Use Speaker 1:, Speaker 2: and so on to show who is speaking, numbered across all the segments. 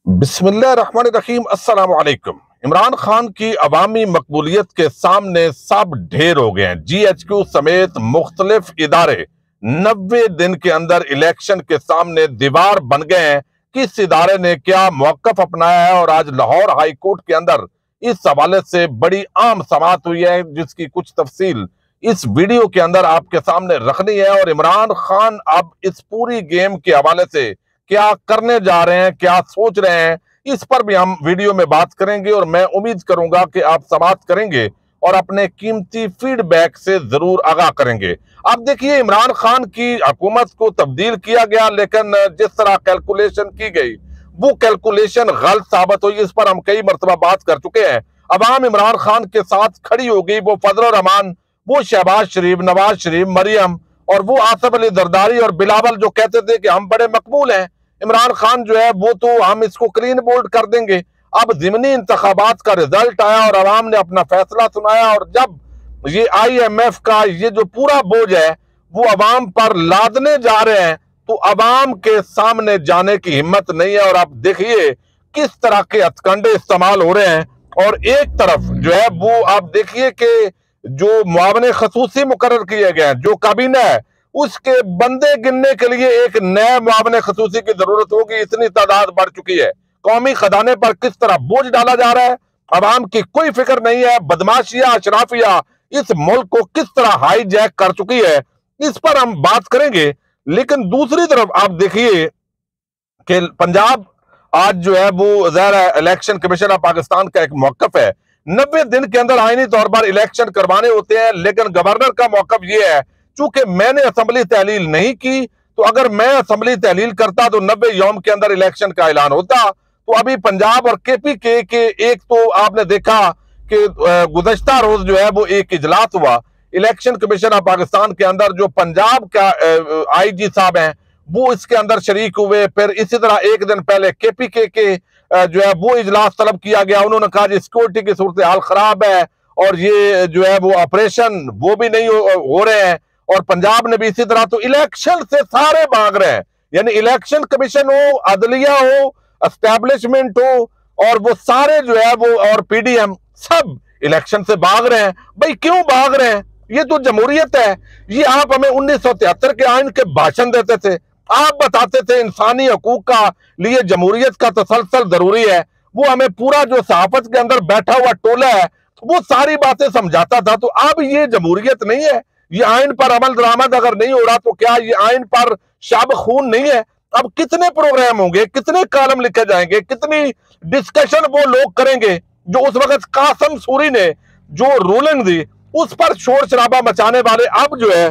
Speaker 1: बिस्मिल्लाहिर्रहमानिर्रहीम। अस्सलाम वालेकुम। इमरान खान की अवामी मकबूलियत के सामने सब ढेर हो गए हैं। GHQ समेत मुख्तलिफ इदारे 90 दिन के अंदर इलेक्शन के सामने दीवार बन गए हैं। किस इदारे ने क्या मौकफ अपनाया है और आज लाहौर हाई कोर्ट के अंदर इस हवाले से बड़ी आम समाअत हुई है, जिसकी कुछ तफसील इस वीडियो के अंदर आपके सामने रखनी है। और इमरान खान अब इस पूरी गेम के हवाले से क्या करने जा रहे हैं, क्या सोच रहे हैं, इस पर भी हम वीडियो में बात करेंगे। और मैं उम्मीद करूंगा कि आप समाअत करेंगे और अपने कीमती फीडबैक से जरूर आगाह करेंगे। अब देखिए, इमरान खान की हुकूमत को तब्दील किया गया, लेकिन जिस तरह कैलकुलेशन की गई वो कैलकुलेशन गलत साबित हुई। इस पर हम कई मरतबा बात कर चुके हैं। अवाम इमरान खान के साथ खड़ी हो गई। वो फजल रहमान, वो शहबाज शरीफ, नवाज शरीफ, मरियम और वो आसिफ अली जरदारी और बिलावल जो कहते थे कि हम बड़े मकबूल हैं, इमरान खान जो है वो तो हम इसको क्लीन बोल्ड कर देंगे। अब ज़िमनी इंतखाबात का रिजल्ट आया और अवाम ने अपना फैसला सुनाया। और जब ये IMF का ये जो पूरा बोझ है वो अवाम पर लादने जा रहे हैं, तो अवाम के सामने जाने की हिम्मत नहीं है। और आप देखिए किस तरह के हथकंडे इस्तेमाल हो रहे हैं। और एक तरफ जो है वो आप देखिए कि जो मुआवने खसूसी मुकर्रर किए गए हैं, जो काबीना है उसके बंदे गिनने के लिए एक नए मुआवने खसूसी की जरूरत होगी। इतनी तादाद बढ़ चुकी है। कौमी खजाने पर किस तरह बोझ डाला जा रहा है, अवाम की कोई फिक्र नहीं है। बदमाशिया अशराफिया इस मुल्क को किस तरह हाईजैक कर चुकी है, इस पर हम बात करेंगे। लेकिन दूसरी तरफ आप देखिए कि पंजाब आज जो है वो ज़ाहिर इलेक्शन कमीशन ऑफ पाकिस्तान का एक मौकफ है। 90 दिन के अंदर आईनी तौर पर इलेक्शन करवाने होते हैं, लेकिन गवर्नर का मौकफ ये है, चूंकि मैंने असेंबली तहलील नहीं की, तो अगर मैं असेंबली तहलील करता तो 90 यौम के अंदर इलेक्शन का ऐलान होता। तो अभी पंजाब और KPK के एक तो आपने देखा कि गुज़श्ता रोज जो है वो एक इजलास हुआ इलेक्शन कमीशन ऑफ पाकिस्तान के अंदर। जो पंजाब का IG साहब हैं वो इसके अंदर शरीक हुए। फिर इसी तरह एक दिन पहले KPK के जो है वो इजलास तलब किया गया। उन्होंने कहा जी सिक्योरिटी की सूरत हाल खराब है और ये जो है वो ऑपरेशन वो भी नहीं हो रहे हैं। और पंजाब ने भी इसी तरह। तो इलेक्शन से सारे भाग रहे हैं, यानी इलेक्शन कमीशन हो, अदलिया हो, एस्टैब्लिशमेंट हो, और वो सारे जो है वो और PDM सब इलेक्शन से भाग रहे हैं। भाई क्यों भाग रहे हैं? ये तो जमहूरियत है। ये आप हमें 1973 के आइन के भाषण देते थे, आप बताते थे इंसानी हकूक का लिए जमहूरियत का तसलसल जरूरी है। वो हमें पूरा जो सहाफत के अंदर बैठा हुआ टोला है वो सारी बातें समझाता था। तो अब ये जमहूरियत नहीं है। ये आइन पर अमल दरामद अगर नहीं हो रहा तो क्या ये आइन पर शाब खून नहीं है? अब कितने प्रोग्राम होंगे, कितने कॉलम लिखे जाएंगे, कितनी डिस्कशन वो लोग करेंगे जो उस वक्त कासम सूरी ने जो रूलिंग दी उस पर शोर शराबा मचाने वाले अब जो है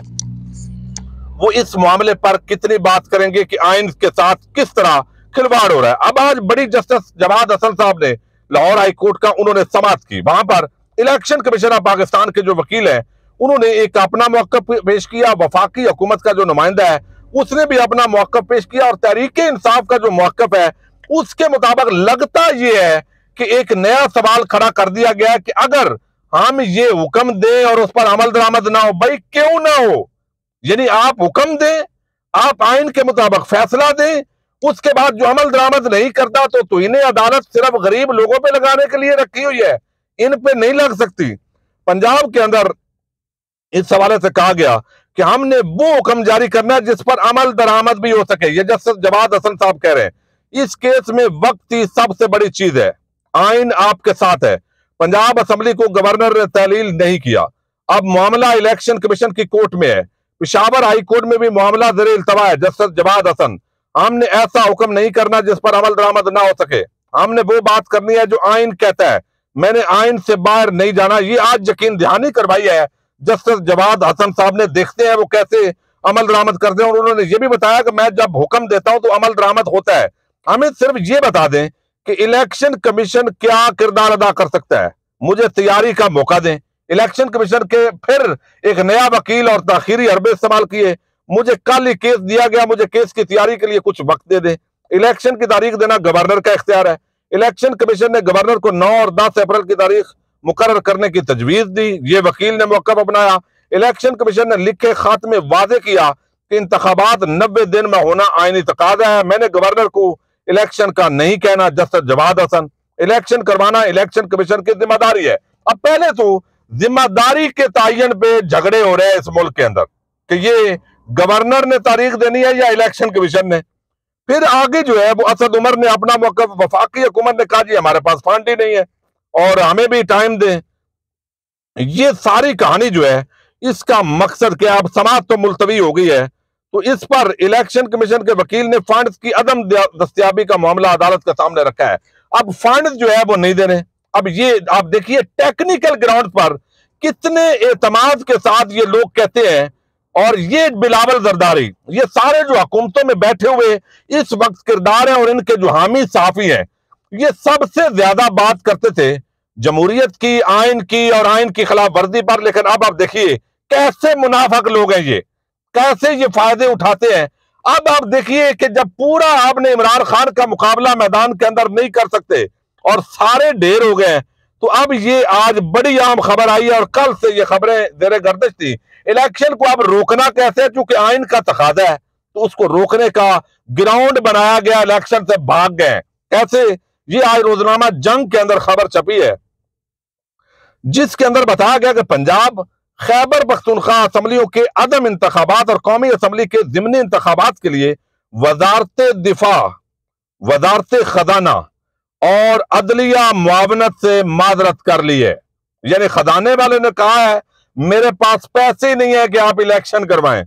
Speaker 1: वो इस मामले पर कितनी बात करेंगे कि आइन के साथ किस तरह खिलवाड़ हो रहा है। अब आज बड़ी जस्टिस जवाद हसन साहब ने लाहौर हाई कोर्ट का उन्होंने समाअत की। वहां पर इलेक्शन कमीशन ऑफ पाकिस्तान के जो वकील हैं उन्होंने एक अपना मौकफ पेश किया। वफाकी हुकूमत का जो नुमाइंदा है उसने भी अपना मौकफ पेश किया। और तहरीक इंसाफ का जो मौकफ है उसके मुताबिक लगता यह है कि एक नया सवाल खड़ा कर दिया गया है कि अगर हम ये हुक्म दें और उस पर अमल दरामद ना हो, भाई क्यों ना हो? यानी आप हुक्म दें, आप आइन के मुताबिक फैसला दें, उसके बाद जो अमल दरामद नहीं करता तो इन्हें अदालत सिर्फ गरीब लोगों पे लगाने के लिए रखी हुई है, इन पे नहीं लग सकती। पंजाब के अंदर इस हवाले से कहा गया कि हमने वो हुक्म जारी करना है जिस पर अमल दरामद भी हो सके। ये जस्टिस जवाद हसन साहब कह रहे हैं इस केस में वक्त ही सबसे बड़ी चीज है। आइन आपके साथ है। पंजाब असेंबली को गवर्नर ने तहलील नहीं किया। अब मामला इलेक्शन कमीशन की कोर्ट में है। पेशावर हाई कोर्ट में भी मामला ज़ेरे इल्तवा है। जस्टिस जवाद हसन, हमने ऐसा हुक्म नहीं करना जिस पर अमल दरामद ना हो सके। हमने वो बात करनी है जो आइन कहता है। मैंने आइन से बाहर नहीं जाना। ये आज यकीन दहानी करवाई है जस्टिस जवाद हसन साहब ने। देखते हैं वो कैसे अमल दरामद करते हैं। और उन्होंने ये भी बताया कि मैं जब हुक्म देता हूं तो अमल दरामद होता है। हमें सिर्फ ये बता दें कि इलेक्शन कमीशन क्या किरदार अदा कर सकता है, मुझे तैयारी का मौका दें। इलेक्शन कमीशन के फिर एक नया वकील और ताखीरी हरबे इस्तेमाल किए। मुझे कल ही केस दिया गया, मुझे केस की तैयारी के लिए कुछ वक्त दे दें। इलेक्शन की तारीख देना गवर्नर का इख्तियार है। इलेक्शन कमीशन ने गवर्नर को 9 और 10 अप्रैल की तारीख मुकर्रर करने की तजवीज दी। ये वकील ने मौकफ अपनाया। इलेक्शन कमीशन ने लिखे खात में वादे किया कि इंतखाबात 90 दिन में होना आईनी तकाजा है। मैंने गवर्नर को इलेक्शन का नहीं कहना जस्टिस जवाद हसन। इलेक्शन करवाना इलेक्शन कमीशन की जिम्मेदारी है। अब पहले तो जिम्मेदारी के तयन पे झगड़े हो रहे हैं इस मुल्क के अंदर कि ये गवर्नर ने तारीख देनी है या इलेक्शन कमीशन ने। फिर आगे जो है वो असद उमर ने अपना मौका, वफाकी हुकूमत ने कहा जी हमारे पास फंड ही नहीं है और हमें भी टाइम दें। ये सारी कहानी जो है इसका मकसद क्या? अब समाअत तो मुलतवी हो गई है, तो इस पर इलेक्शन कमीशन के वकील ने फंड्स की अदम दस्तयाबी का मामला अदालत के सामने रखा है। अब फंड जो है वो नहीं दे रहे। अब ये आप देखिए टेक्निकल ग्राउंड पर कितने एतमाद के साथ ये लोग कहते हैं। और ये बिलावल जरदारी, ये सारे जो हुकूमतों में बैठे हुए इस वक्त किरदार हैं और इनके जो हामी सहाफी हैं, ये सबसे ज्यादा बात करते थे जमहूरियत की, आइन की और आइन की खिलाफ वर्जी पर। लेकिन अब आप देखिए कैसे मुनाफिक लोग हैं ये, कैसे ये फायदे उठाते हैं। अब आप देखिए कि जब पूरा आपने इमरान खान का मुकाबला मैदान के अंदर नहीं कर सकते और सारे ढेर हो गए, तो अब ये आज बड़ी आम खबर आई है और कल से ये खबरें जेरे गर्दिश थी। इलेक्शन को अब रोकना कैसे है? क्योंकि आइन का तकाजा है, तो उसको रोकने का ग्राउंड बनाया गया, इलेक्शन से भाग गए। कैसे? ये आज रोजनामा जंग के अंदर खबर छपी है जिसके अंदर बताया गया कि पंजाब खैबर पख्तूनख्वा असम्बलियों के अदम इंतखाबात और कौमी असम्बली के ज़िमनी इंतखाबात के लिए वजारत दिफा, वजारत खजाना और अदलिया मुआवनत से माजरत कर ली है। यानी खजाने वाले ने कहा है मेरे पास पैसे ही नहीं है कि आप इलेक्शन करवाएं,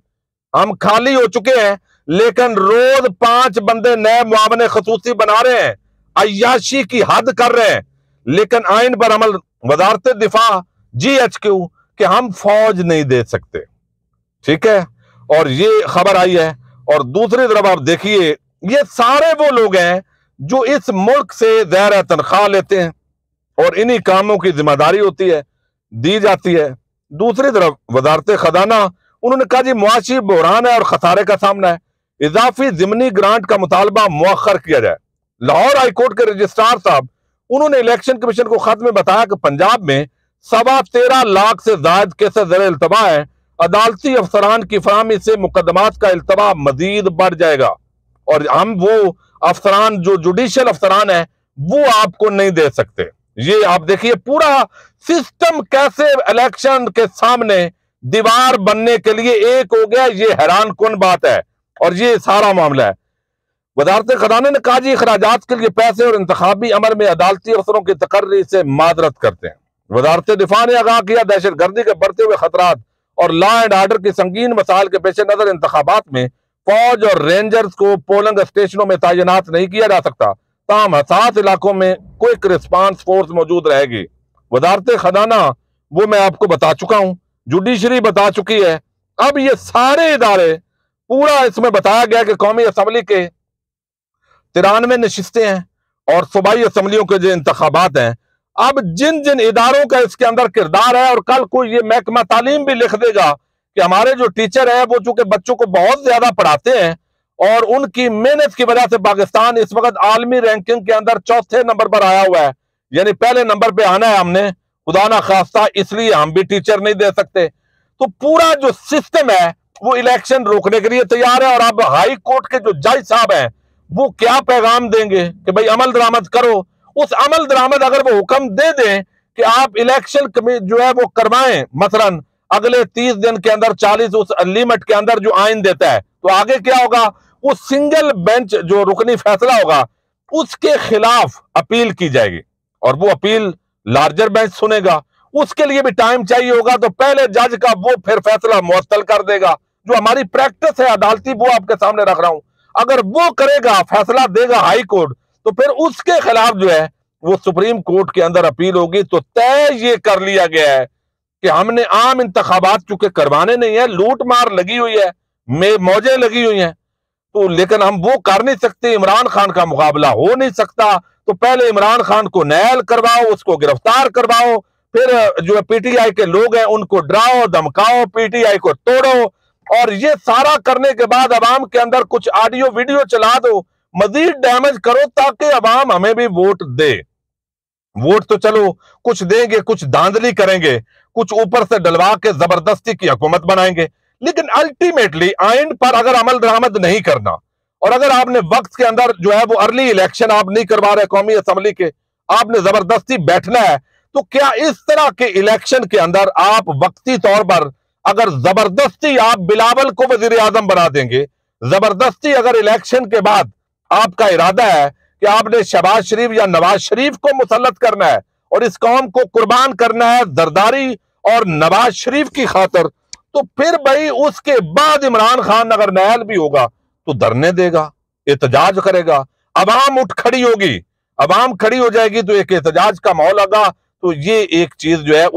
Speaker 1: हम खाली हो चुके हैं, लेकिन रोज 5 बंदे नए मुआवने खसूसी बना रहे हैं, अय्याशी की हद कर रहे हैं, लेकिन आइन पर अमल। वजारत दिफा GHQ कि हम फौज नहीं दे सकते, ठीक है, और ये खबर आई है। और दूसरी तरफ आप देखिए ये सारे वो लोग हैं जो इस मुल्क से ज़ाहिर तनख्वाह लेते हैं और इन्हीं कामों की जिम्मेदारी होती है, दी जाती है। दूसरी तरफ वजारत खजाना, उन्होंने कहा जी मुआशी बहरान है और खसारे का सामना है, इजाफी ज़िमनी ग्रांट का मुतालबा मुअख्खर किया जाए। लाहौर हाईकोर्ट के रजिस्ट्रार साहब उन्होंने इलेक्शन कमीशन को खत में बताया कि पंजाब में 13.25 लाख से ज्यादा केसेस ज़र इल्तवा है, अदालती अफसरान की फराहमी से मुकदमात का इल्तवा मजीद बढ़ जाएगा और हम वो अफसरान जो जुडिशियल अफसरान है वो आपको नहीं दे सकते। ये आप देखिए पूरा सिस्टम कैसे इलेक्शन के सामने दीवार बनने के लिए एक हो गया। ये हैरान कुन बात है और ये सारा मामला है। वजारत खजाना ने कहा जी खराजात के लिए पैसे और इंतखाबी अमल में अदालती अफसरों की तकर्री से माजरत करते हैं। वजारत दिफा ने आगाह किया दहशत गर्दी के बढ़ते हुए खतरात और लॉ एंड आर्डर की संगीन मसाइल के पेश नजर इंतखाबात में फौज और रेंजर्स को पोलिंग स्टेशनों में तैनात नहीं किया जा सकता, ताहम हसास इलाकों में क्विक रिस्पांस फोर्स मौजूद रहेगी। वजारत खजाना वो मैं आपको बता चुका हूं, जुडिशरी बता चुकी है। अब ये सारे इदारे पूरा इसमें बताया गया कि कौमी असम्बली के 93 नशिस्तें हैं और सूबाई असम्बलियों के जो इंतखाबात हैं, अब जिन जिन इदारों का इसके अंदर किरदार है, और कल को ये महकमा तालीम भी लिख देगा कि हमारे जो टीचर हैं वो चूंकि बच्चों को बहुत ज्यादा पढ़ाते हैं और उनकी मेहनत की वजह से पाकिस्तान इस वक्त आलमी रैंकिंग के अंदर 4थे नंबर पर आया हुआ है। यानी पहले नंबर पे आना है हमने, खुदा ना खास्ता, इसलिए हम भी टीचर नहीं दे सकते। तो पूरा जो सिस्टम है वो इलेक्शन रोकने के लिए तैयार है। और अब हाई कोर्ट के जो जज साहब हैं वो क्या पैगाम देंगे कि भाई अमल दरामद करो। उस अमल दरामद अगर वो हुक्म दे दें कि आप इलेक्शन जो है वो करवाएं, मसलन अगले 30 दिन के अंदर 40 उस लिमिट के अंदर जो आइन देता है, तो आगे क्या होगा? वो सिंगल बेंच जो रुकनी फैसला होगा उसके खिलाफ अपील की जाएगी और वो अपील लार्जर बेंच सुनेगा। उसके लिए भी टाइम चाहिए होगा, तो पहले जज का वो फिर फैसला मुअत्तल कर देगा। जो हमारी प्रैक्टिस है अदालती वो आपके सामने रख रहा हूं। अगर वो करेगा, फैसला देगा हाई कोर्ट, तो फिर उसके खिलाफ जो है वो सुप्रीम कोर्ट के अंदर अपील होगी। तो तय ये कर लिया गया है कि हमने आम इंतखाबात चूंकि करवाने नहीं है, लूट मार लगी हुई है, मौजें लगी हुई हैं, तो लेकिन हम वो कर नहीं सकते, इमरान खान का मुकाबला हो नहीं सकता। तो पहले इमरान खान को नैल करवाओ, उसको गिरफ्तार करवाओ, फिर जो PTI के लोग हैं उनको डराओ धमकाओ, PTI को तोड़ो, और ये सारा करने के बाद अवाम के अंदर कुछ ऑडियो वीडियो चला दो, मजीद डैमेज करो ताकि अवाम हमें भी वोट दे। वोट तो चलो कुछ देंगे, कुछ धांधली करेंगे, कुछ ऊपर से डलवा के जबरदस्ती की हुकूमत बनाएंगे, लेकिन अल्टीमेटली आइन पर अगर अमल दरामद नहीं करना और अगर आपने वक्त के अंदर जो है वो अर्ली इलेक्शन आप नहीं करवा रहे कौमी असम्बली के, आपने जबरदस्ती बैठना है, तो क्या इस तरह के इलेक्शन के अंदर आप वक्ती तौर पर अगर जबरदस्ती आप बिलावल को वजीर आजम बना देंगे, जबरदस्ती अगर इलेक्शन के बाद आपका इरादा है कि आपने शहबाज शरीफ या नवाज शरीफ को मुसल्लत करना है और इस कौम को कुर्बान करना है जरदारी और नवाज शरीफ की खातिर, तो फिर भाई उसके बाद इमरान खान अगर नायल भी होगा तो धरने देगा, एहतजाज करेगा, अवाम उठ खड़ी होगी, अवाम खड़ी हो जाएगी तो एक एहतजाज का माहौल आगा। तो ये एक चीज जो है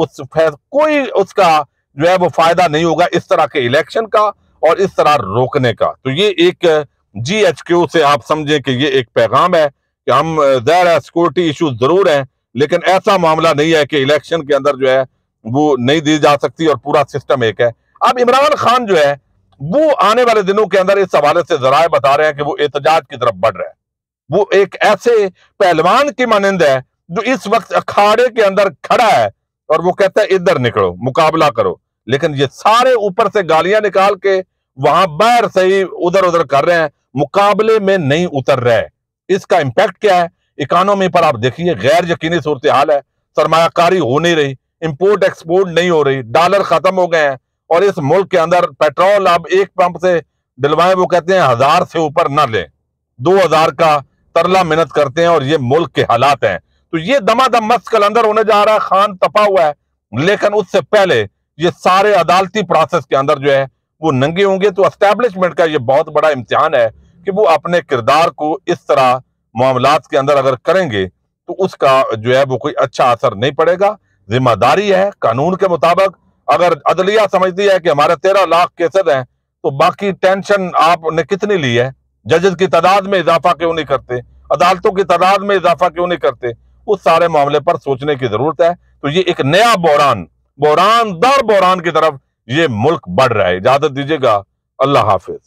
Speaker 1: कोई उसका जो है वो फायदा नहीं होगा इस तरह के इलेक्शन का और इस तरह रोकने का। तो ये एक GHQ से आप समझें कि ये एक पैगाम है कि हम ज़ाहिर है सिक्योरिटी इशू जरूर हैं, लेकिन ऐसा मामला नहीं है कि इलेक्शन के अंदर जो है वो नहीं दी जा सकती और पूरा सिस्टम एक है। अब इमरान खान जो है वो आने वाले दिनों के अंदर इस हवाले से जराए बता रहे हैं कि वो एहतजाज की तरफ बढ़ रहा है। वो एक ऐसे पहलवान की मानंद है जो इस वक्त अखाड़े के अंदर खड़ा है और वो कहता है इधर निकलो, मुकाबला करो, लेकिन ये सारे ऊपर से गालियां निकाल के वहां बाहर से ही उधर उधर कर रहे हैं, मुकाबले में नहीं उतर रहे। इसका इंपैक्ट क्या है इकोनॉमी पर आप देखिए, गैर यकीनी सूरत हाल है, सरमायाकारी हो नहीं रही, इंपोर्ट एक्सपोर्ट नहीं हो रही, डॉलर खत्म हो गए हैं और इस मुल्क के अंदर पेट्रोल अब एक पंप से डलवाएं वो कहते हैं 1000 से ऊपर ना लें, 2000 का तरला मिन्नत करते हैं और ये मुल्क के हालात हैं। तो ये दमादम मस्त कलंदर होने जा रहा है, खान तपा हुआ है, लेकिन उससे पहले ये सारे अदालती प्रोसेस के अंदर जो है वो नंगे होंगे। तो एस्टैब्लिशमेंट का ये बहुत बड़ा इम्तिहान है कि वो अपने किरदार को इस तरह मामलात के अंदर अगर करेंगे तो उसका जो है वो कोई अच्छा असर नहीं पड़ेगा। जिम्मेदारी है कानून के मुताबिक, अगर अदलिया समझती है कि हमारे 13 लाख केसेस हैं तो बाकी टेंशन आपने कितनी ली है, जजेस की तादाद में इजाफा क्यों नहीं करते, अदालतों की तादाद में इजाफा क्यों नहीं करते, उस सारे मामले पर सोचने की जरूरत है। तो ये एक नया बहरान दर बहरान की तरफ ये मुल्क बढ़ रहा है। इजाजत दीजिएगा, अल्लाह हाफिज।